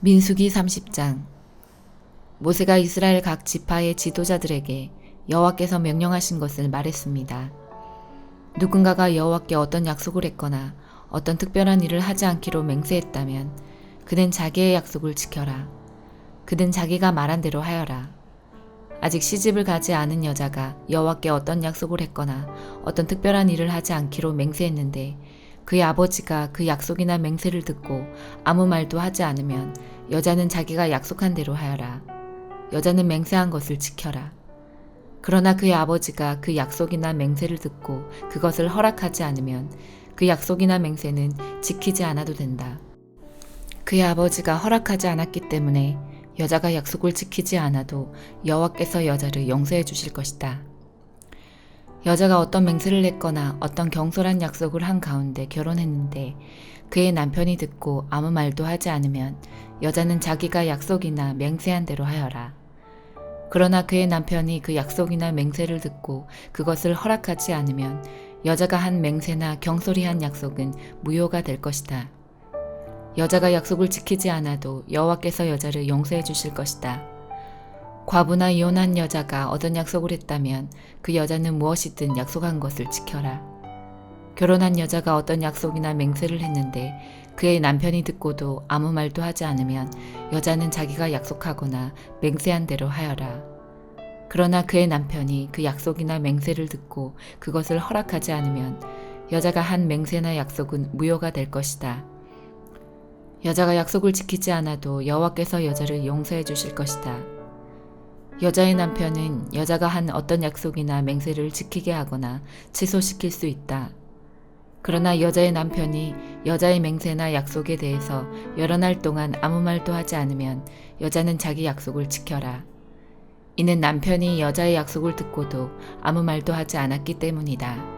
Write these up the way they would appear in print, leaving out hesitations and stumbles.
민수기 30장. 모세가 이스라엘 각 지파의 지도자들에게 여호와께서 명령하신 것을 말했습니다. 누군가가 여호와께 어떤 약속을 했거나 어떤 특별한 일을 하지 않기로 맹세했다면 그는 자기의 약속을 지켜라. 그는 자기가 말한 대로 하여라. 아직 시집을 가지 않은 여자가 여호와께 어떤 약속을 했거나 어떤 특별한 일을 하지 않기로 맹세했는데 그의 아버지가 그 약속이나 맹세를 듣고 아무 말도 하지 않으면 여자는 자기가 약속한 대로 하여라. 여자는 맹세한 것을 지켜라. 그러나 그의 아버지가 그 약속이나 맹세를 듣고 그것을 허락하지 않으면 그 약속이나 맹세는 지키지 않아도 된다. 그의 아버지가 허락하지 않았기 때문에 여자가 약속을 지키지 않아도 여호와께서 여자를 용서해 주실 것이다. 여자가 어떤 맹세를 했거나 어떤 경솔한 약속을 한 가운데 결혼했는데 그의 남편이 듣고 아무 말도 하지 않으면 여자는 자기가 약속이나 맹세한 대로 하여라. 그러나 그의 남편이 그 약속이나 맹세를 듣고 그것을 허락하지 않으면 여자가 한 맹세나 경솔히 한 약속은 무효가 될 것이다. 여자가 약속을 지키지 않아도 여호와께서 여자를 용서해 주실 것이다. 과부나 이혼한 여자가 어떤 약속을 했다면 그 여자는 무엇이든 약속한 것을 지켜라. 결혼한 여자가 어떤 약속이나 맹세를 했는데 그의 남편이 듣고도 아무 말도 하지 않으면 여자는 자기가 약속하거나 맹세한 대로 하여라. 그러나 그의 남편이 그 약속이나 맹세를 듣고 그것을 허락하지 않으면 여자가 한 맹세나 약속은 무효가 될 것이다. 여자가 약속을 지키지 않아도 여호와께서 여자를 용서해 주실 것이다. 여자의 남편은 여자가 한 어떤 약속이나 맹세를 지키게 하거나 취소시킬 수 있다. 그러나 여자의 남편이 여자의 맹세나 약속에 대해서 여러 날 동안 아무 말도 하지 않으면 여자는 자기 약속을 지켜라. 이는 남편이 여자의 약속을 듣고도 아무 말도 하지 않았기 때문이다.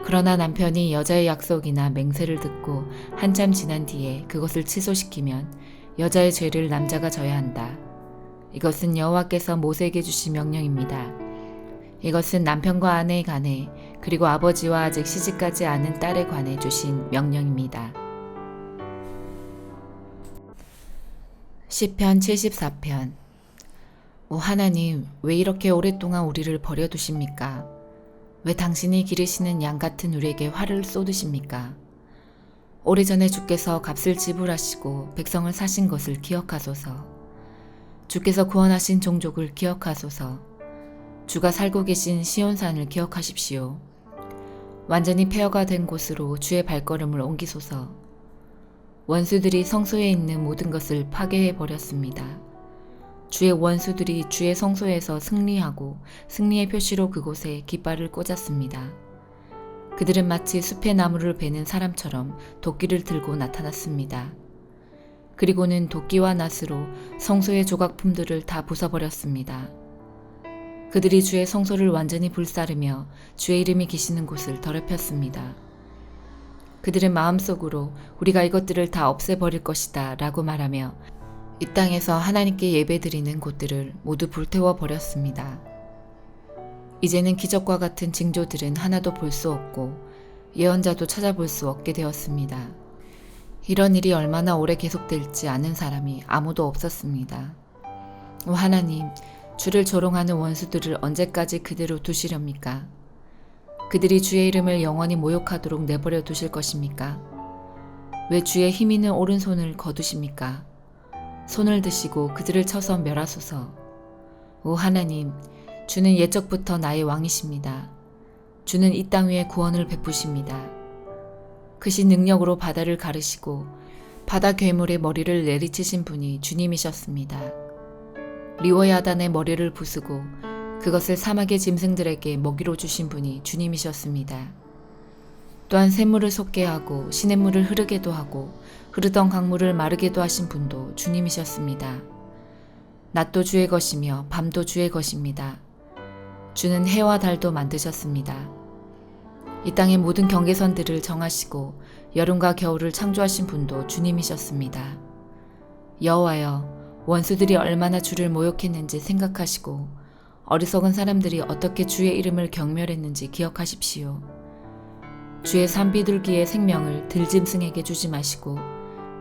그러나 남편이 여자의 약속이나 맹세를 듣고 한참 지난 뒤에 그것을 취소시키면 여자의 죄를 남자가 져야 한다. 이것은 여호와께서 모세에게 주신 명령입니다. 이것은 남편과 아내에 관해 그리고 아버지와 아직 시집가지 않은 딸에 관해 주신 명령입니다. 시편 74편. 오 하나님, 왜 이렇게 오랫동안 우리를 버려두십니까? 왜 당신이 기르시는 양 같은 우리에게 화를 쏟으십니까? 오래전에 주께서 값을 지불하시고 백성을 사신 것을 기억하소서. 주께서 구원하신 종족을 기억하소서. 주가 살고 계신 시온산을 기억하십시오. 완전히 폐허가 된 곳으로 주의 발걸음을 옮기소서. 원수들이 성소에 있는 모든 것을 파괴해 버렸습니다. 주의 원수들이 주의 성소에서 승리하고 승리의 표시로 그곳에 깃발을 꽂았습니다. 그들은 마치 숲의 나무를 베는 사람처럼 도끼를 들고 나타났습니다. 그리고는 도끼와 낫으로 성소의 조각품들을 다 부숴버렸습니다. 그들이 주의 성소를 완전히 불사르며 주의 이름이 계시는 곳을 더럽혔습니다. 그들은 마음속으로 우리가 이것들을 다 없애버릴 것이다 라고 말하며 이 땅에서 하나님께 예배드리는 곳들을 모두 불태워 버렸습니다. 이제는 기적과 같은 징조들은 하나도 볼 수 없고 예언자도 찾아볼 수 없게 되었습니다. 이런 일이 얼마나 오래 계속될지 아는 사람이 아무도 없었습니다. 오 하나님, 주를 조롱하는 원수들을 언제까지 그대로 두시렵니까? 그들이 주의 이름을 영원히 모욕하도록 내버려 두실 것입니까? 왜 주의 힘 있는 오른손을 거두십니까? 손을 드시고 그들을 쳐서 멸하소서. 오 하나님, 주는 옛적부터 나의 왕이십니다. 주는 이 땅 위에 구원을 베푸십니다. 크신 능력으로 바다를 가르시고 바다 괴물의 머리를 내리치신 분이 주님이셨습니다. 리워야단의 머리를 부수고 그것을 사막의 짐승들에게 먹이로 주신 분이 주님이셨습니다. 또한 샘물을 솟게 하고 시냇물을 흐르게도 하고 흐르던 강물을 마르게도 하신 분도 주님이셨습니다. 낮도 주의 것이며 밤도 주의 것입니다. 주는 해와 달도 만드셨습니다. 이 땅의 모든 경계선들을 정하시고 여름과 겨울을 창조하신 분도 주님이셨습니다. 여호와여, 원수들이 얼마나 주를 모욕했는지 생각하시고 어리석은 사람들이 어떻게 주의 이름을 경멸했는지 기억하십시오. 주의 산비둘기의 생명을 들짐승에게 주지 마시고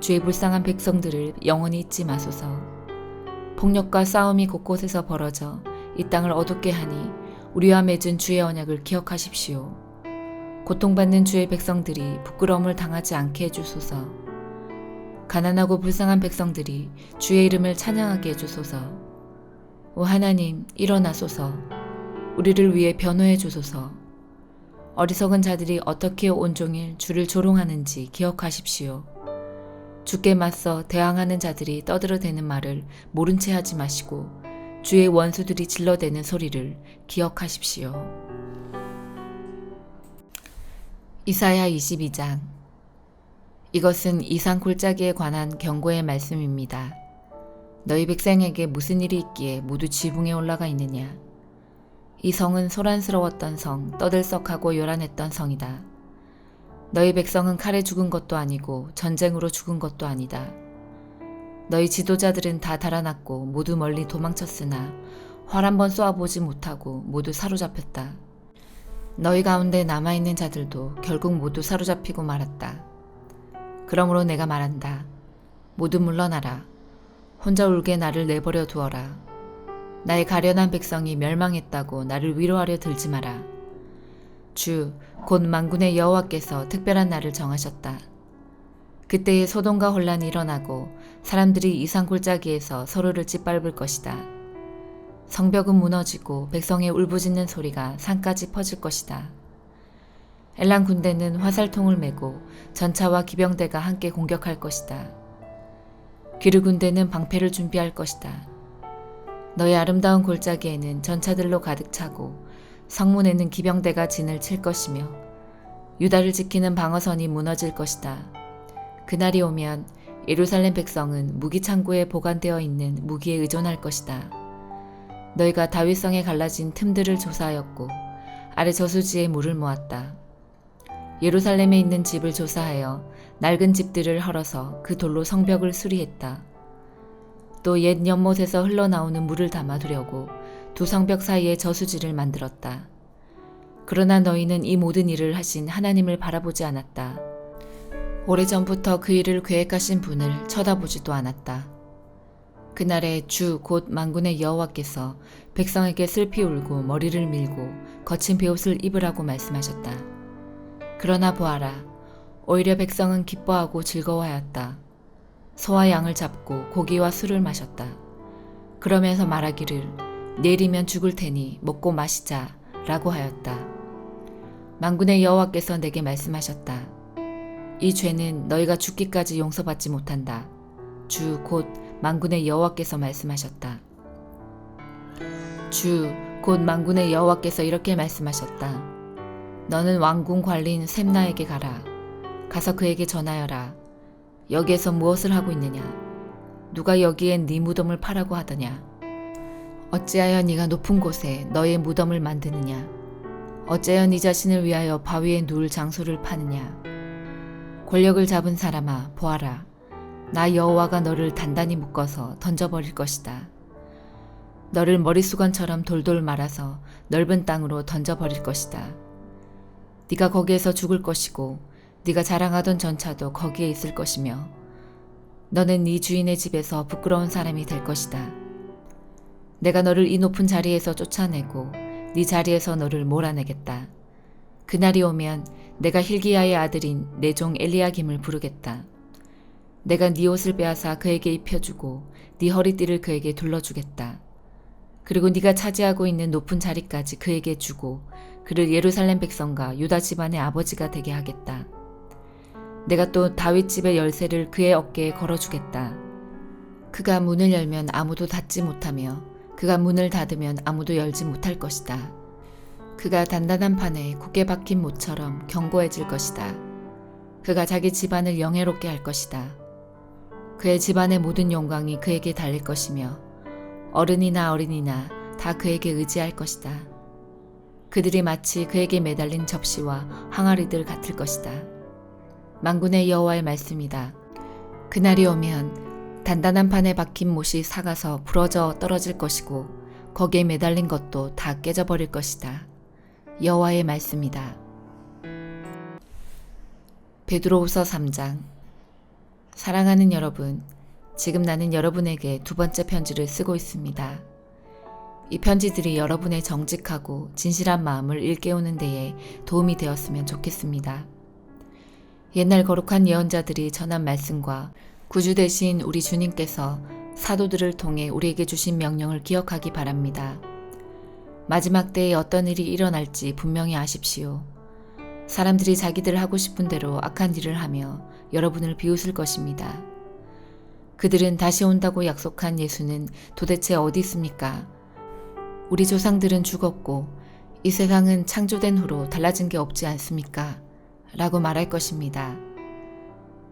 주의 불쌍한 백성들을 영원히 잊지 마소서. 폭력과 싸움이 곳곳에서 벌어져 이 땅을 어둡게 하니 우리와 맺은 주의 언약을 기억하십시오. 고통받는 주의 백성들이 부끄러움을 당하지 않게 해주소서. 가난하고 불쌍한 백성들이 주의 이름을 찬양하게 해주소서. 오 하나님, 일어나소서. 우리를 위해 변호해 주소서. 어리석은 자들이 어떻게 온종일 주를 조롱하는지 기억하십시오. 주께 맞서 대항하는 자들이 떠들어대는 말을 모른 채 하지 마시고 주의 원수들이 질러대는 소리를 기억하십시오. 이사야 22장. 이것은 이상 골짜기에 관한 경고의 말씀입니다. 너희 백성에게 무슨 일이 있기에 모두 지붕에 올라가 있느냐. 이 성은 소란스러웠던 성, 떠들썩하고 요란했던 성이다. 너희 백성은 칼에 죽은 것도 아니고 전쟁으로 죽은 것도 아니다. 너희 지도자들은 다 달아났고 모두 멀리 도망쳤으나 활 한 번 쏘아보지 못하고 모두 사로잡혔다. 너희 가운데 남아있는 자들도 결국 모두 사로잡히고 말았다. 그러므로 내가 말한다. 모두 물러나라. 혼자 울게 나를 내버려 두어라. 나의 가련한 백성이 멸망했다고 나를 위로하려 들지 마라. 주, 곧 만군의 여호와께서 특별한 날을 정하셨다. 그때에 소동과 혼란이 일어나고 사람들이 이상 골짜기에서 서로를 짓밟을 것이다. 성벽은 무너지고 백성의 울부짖는 소리가 산까지 퍼질 것이다. 엘람 군대는 화살통을 메고 전차와 기병대가 함께 공격할 것이다. 기르 군대는 방패를 준비할 것이다. 너의 아름다운 골짜기에는 전차들로 가득 차고 성문에는 기병대가 진을 칠 것이며 유다를 지키는 방어선이 무너질 것이다. 그날이 오면 예루살렘 백성은 무기 창고에 보관되어 있는 무기에 의존할 것이다. 너희가 다윗성에 갈라진 틈들을 조사하였고 아래 저수지에 물을 모았다. 예루살렘에 있는 집을 조사하여 낡은 집들을 헐어서 그 돌로 성벽을 수리했다. 또 옛 연못에서 흘러나오는 물을 담아두려고 두 성벽 사이에 저수지를 만들었다. 그러나 너희는 이 모든 일을 하신 하나님을 바라보지 않았다. 오래전부터 그 일을 계획하신 분을 쳐다보지도 않았다. 그날에 주 곧 만군의 여호와께서 백성에게 슬피 울고 머리를 밀고 거친 베옷을 입으라고 말씀하셨다. 그러나 보아라, 오히려 백성은 기뻐하고 즐거워하였다. 소와 양을 잡고 고기와 술을 마셨다. 그러면서 말하기를 내일이면 죽을 테니 먹고 마시자 라고 하였다. 만군의 여호와께서 내게 말씀하셨다. 이 죄는 너희가 죽기까지 용서받지 못한다. 주 곧 만군의 여호와께서 말씀하셨다. 주 곧 만군의 여호와께서 이렇게 말씀하셨다. 너는 왕궁 관리인 셈나에게 가라. 가서 그에게 전하여라. 여기에서 무엇을 하고 있느냐? 누가 여기엔 네 무덤을 파라고 하더냐? 어찌하여 네가 높은 곳에 너의 무덤을 만드느냐? 어찌하여 네 자신을 위하여 바위에 누울 장소를 파느냐? 권력을 잡은 사람아, 보아라. 나 여호와가 너를 단단히 묶어서 던져버릴 것이다. 너를 머릿수건처럼 돌돌 말아서 넓은 땅으로 던져버릴 것이다. 네가 거기에서 죽을 것이고 네가 자랑하던 전차도 거기에 있을 것이며 너는 네 주인의 집에서 부끄러운 사람이 될 것이다. 내가 너를 이 높은 자리에서 쫓아내고 네 자리에서 너를 몰아내겠다. 그날이 오면 내가 hil기야의 아들인 내 종 엘리야김을 부르겠다. 내가 네 옷을 빼앗아 그에게 입혀주고 네 허리띠를 그에게 둘러주겠다. 그리고 네가 차지하고 있는 높은 자리까지 그에게 주고 그를 예루살렘 백성과 유다 집안의 아버지가 되게 하겠다. 내가 또 다윗 집의 열쇠를 그의 어깨에 걸어주겠다. 그가 문을 열면 아무도 닫지 못하며 그가 문을 닫으면 아무도 열지 못할 것이다. 그가 단단한 판에 굳게 박힌 못처럼 견고해질 것이다. 그가 자기 집안을 영예롭게 할 것이다. 그의 집안의 모든 영광이 그에게 달릴 것이며 어른이나 어린이나 다 그에게 의지할 것이다. 그들이 마치 그에게 매달린 접시와 항아리들 같을 것이다. 만군의 여호와의 말씀이다. 그날이 오면 단단한 판에 박힌 못이 삭아서 부러져 떨어질 것이고 거기에 매달린 것도 다 깨져버릴 것이다. 여호와의 말씀이다. 베드로후서 3장. 사랑하는 여러분, 지금 나는 여러분에게 두 번째 편지를 쓰고 있습니다. 이 편지들이 여러분의 정직하고 진실한 마음을 일깨우는 데에 도움이 되었으면 좋겠습니다. 옛날 거룩한 예언자들이 전한 말씀과 구주 되신 우리 주님께서 사도들을 통해 우리에게 주신 명령을 기억하기 바랍니다. 마지막 때에 어떤 일이 일어날지 분명히 아십시오. 사람들이 자기들 하고 싶은 대로 악한 일을 하며 여러분을 비웃을 것입니다. 그들은 다시 온다고 약속한 예수는 도대체 어디 있습니까? 우리 조상들은 죽었고 이 세상은 창조된 후로 달라진 게 없지 않습니까? 라고 말할 것입니다.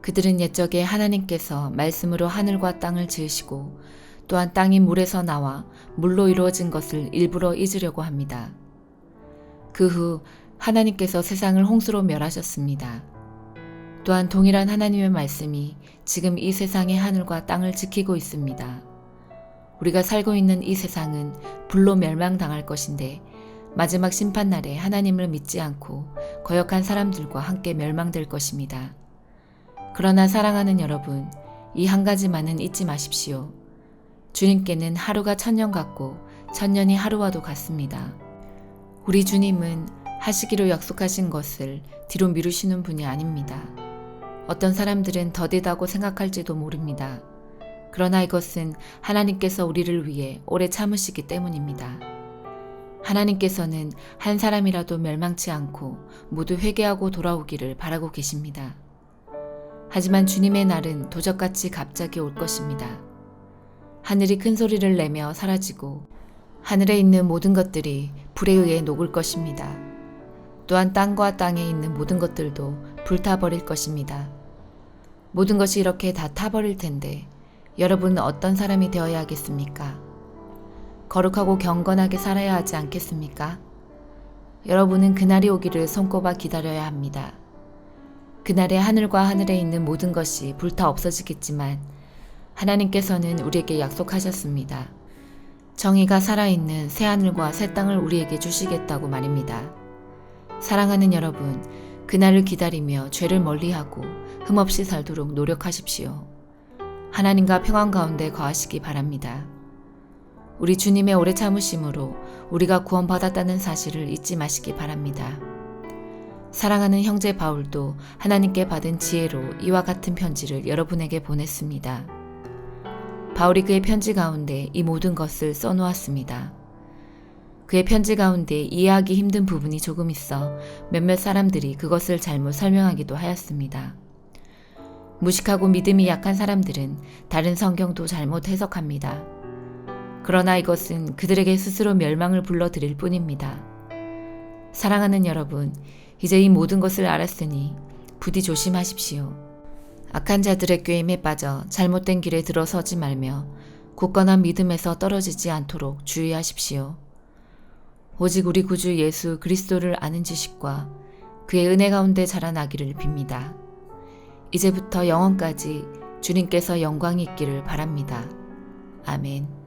그들은 옛적에 하나님께서 말씀으로 하늘과 땅을 지으시고 또한 땅이 물에서 나와 물로 이루어진 것을 일부러 잊으려고 합니다. 그 후 하나님께서 세상을 홍수로 멸하셨습니다. 또한 동일한 하나님의 말씀이 지금 이 세상의 하늘과 땅을 지키고 있습니다. 우리가 살고 있는 이 세상은 불로 멸망당할 것인데 마지막 심판날에 하나님을 믿지 않고 거역한 사람들과 함께 멸망될 것입니다. 그러나 사랑하는 여러분, 이 한 가지만은 잊지 마십시오. 주님께는 하루가 천년 같고 천년이 하루와도 같습니다. 우리 주님은 하시기로 약속하신 것을 뒤로 미루시는 분이 아닙니다. 어떤 사람들은 더디다고 생각할지도 모릅니다. 그러나 이것은 하나님께서 우리를 위해 오래 참으시기 때문입니다. 하나님께서는 한 사람이라도 멸망치 않고 모두 회개하고 돌아오기를 바라고 계십니다. 하지만 주님의 날은 도적같이 갑자기 올 것입니다. 하늘이 큰 소리를 내며 사라지고 하늘에 있는 모든 것들이 불에 의해 녹을 것입니다. 또한 땅과 땅에 있는 모든 것들도 불타버릴 것입니다. 모든 것이 이렇게 다 타버릴 텐데 여러분은 어떤 사람이 되어야 하겠습니까? 거룩하고 경건하게 살아야 하지 않겠습니까? 여러분은 그날이 오기를 손꼽아 기다려야 합니다. 그날에 하늘과 하늘에 있는 모든 것이 불타 없어지겠지만 하나님께서는 우리에게 약속하셨습니다. 정의가 살아있는 새하늘과 새 땅을 우리에게 주시겠다고 말입니다. 사랑하는 여러분, 그날을 기다리며 죄를 멀리하고 흠없이 살도록 노력하십시오. 하나님과 평안 가운데 거하시기 바랍니다. 우리 주님의 오래 참으심으로 우리가 구원받았다는 사실을 잊지 마시기 바랍니다. 사랑하는 형제 바울도 하나님께 받은 지혜로 이와 같은 편지를 여러분에게 보냈습니다. 바울이 그의 편지 가운데 이 모든 것을 써놓았습니다. 그의 편지 가운데 이해하기 힘든 부분이 조금 있어 몇몇 사람들이 그것을 잘못 설명하기도 하였습니다. 무식하고 믿음이 약한 사람들은 다른 성경도 잘못 해석합니다. 그러나 이것은 그들에게 스스로 멸망을 불러들일 뿐입니다. 사랑하는 여러분, 이제 이 모든 것을 알았으니 부디 조심하십시오. 악한 자들의 꾀임에 빠져 잘못된 길에 들어서지 말며 굳건한 믿음에서 떨어지지 않도록 주의하십시오. 오직 우리 구주 예수 그리스도를 아는 지식과 그의 은혜 가운데 자라나기를 빕니다. 이제부터 영원까지 주님께서 영광이 있기를 바랍니다. 아멘.